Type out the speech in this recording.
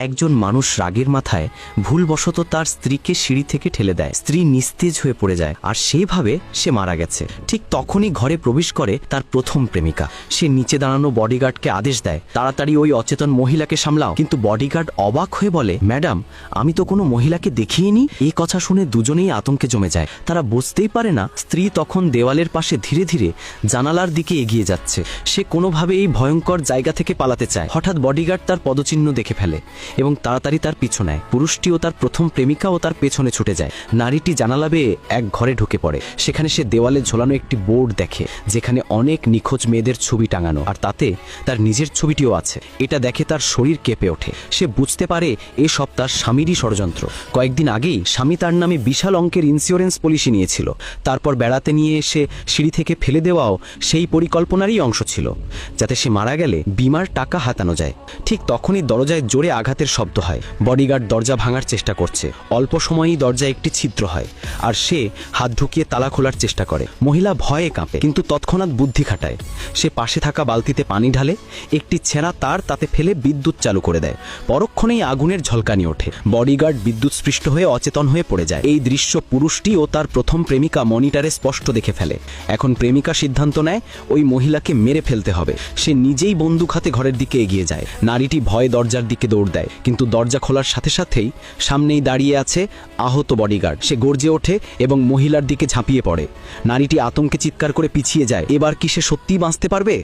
একজন মানুষ রাগের মাথায় ভুলবশত তার স্ত্রীকে সিঁড়ি থেকে ঠেলে দেয়। স্ত্রী নিস্তেজ হয়ে পড়ে যায় আর সেভাবে সে মারা গেছে। ঠিক তখনই ঘরে প্রবেশ করে তার প্রথম প্রেমিকা। সে নিচে দাঁড়ানো বডিগার্ডকে আদেশ দেয়, তাড়াতাড়ি ওই অচেতন মহিলাকে সামলাও। কিন্তু বডিগার্ড অবাক হয়ে বলে, ম্যাডাম, আমি তো কোনো মহিলাকে দেখিনি। এই কথা শুনে দুজনেই আতঙ্কে জমে যায়। তারা বুঝতেই পারে না স্ত্রী তখন দেওয়ালের পাশে ধীরে ধীরে জানালার দিকে এগিয়ে যাচ্ছে। সে কোনোভাবে এই ভয়ঙ্কর জায়গা থেকে পালাতে চায়। হঠাৎ বডিগার্ড তার পদচিহ্ন দেখে ফেলে এবং তাড়াতাড়ি তার পিছু নেয়। পুরুষটিও তার প্রথম প্রেমিকাও তার পেছনে ছুটে যায়। নারীটি জানালা বেয়ে এক ঘরে ঢুকে পড়ে। সেখানে সে দেওয়ালে ঝোলানো একটি বোর্ড দেখে, যেখানে অনেক নিখোঁজ মেয়েদের ছবি টাঙানো, আর তাতে তার নিজের ছবিটিও আছে। এটা দেখে তার শরীর কেঁপে ওঠে। সে বুঝতে পারে এসব তার স্বামীরই ষড়যন্ত্র। কয়েকদিন আগেই স্বামী তার নামে বিশাল অঙ্কের ইন্স্যুরেন্স পলিসি নিয়েছিল। তারপর বেড়াতে নিয়ে এসে সিঁড়ি থেকে ফেলে দেওয়াও সেই পরিকল্পনারই অংশ ছিল, যাতে সে মারা গেলে বিমার টাকা হাতানো যায়। ঠিক তখনই দরজায় জোরে আঘাতের শব্দ হয়। বডিগার্ড দরজা ভাঙার চেষ্টা করছে। অল্প সময়েই দরজায় একটি ছিদ্র হয় আর সে হাত ঢুকিয়ে তালা খোলার চেষ্টা করে। মহিলা ভয়ে কাঁপে, কিন্তু তৎক্ষণাৎ বুদ্ধি খাটায়। সে পাশে থাকা বালতিতে পানি ঢালে, একটি ছেঁড়া তার তাতে ফেলে বিদ্যুৎ চালু করে দেয়। পরক্ষণেই আগুনের ঝলকানি ওঠে। বডিগার্ড বিদ্যুৎস্পৃষ্ট হয়ে অচেতন হয়ে পড়ে যায়। এই দৃশ্য পুরুষটি ও তার প্রথম প্রেমিকা মনিটরে স্পষ্ট দেখে ফেলে। এখন প্রেমিকা সিদ্ধান্ত নেয় ওই মহিলাকে মেরে ফেলতে হবে। সে নিজেই বন্দুক হাতে ঘরের দিকে এগিয়ে যায়। নারীটি ভয়ে দরজার দিকে দৌড় দেয়, কিন্তু দরজা খোলার সাথে সাথেই সামনেই দাঁড়িয়ে আছে আহত বডিগার্ড। সে গর্জে ওঠে এবং মহিলার দিকে ঝাঁপিয়ে পড়ে। নারীটি আতঙ্কে চিৎকার করে পিছিয়ে যায়। এবার কি সে সত্যিই বাঁচতে পারবে?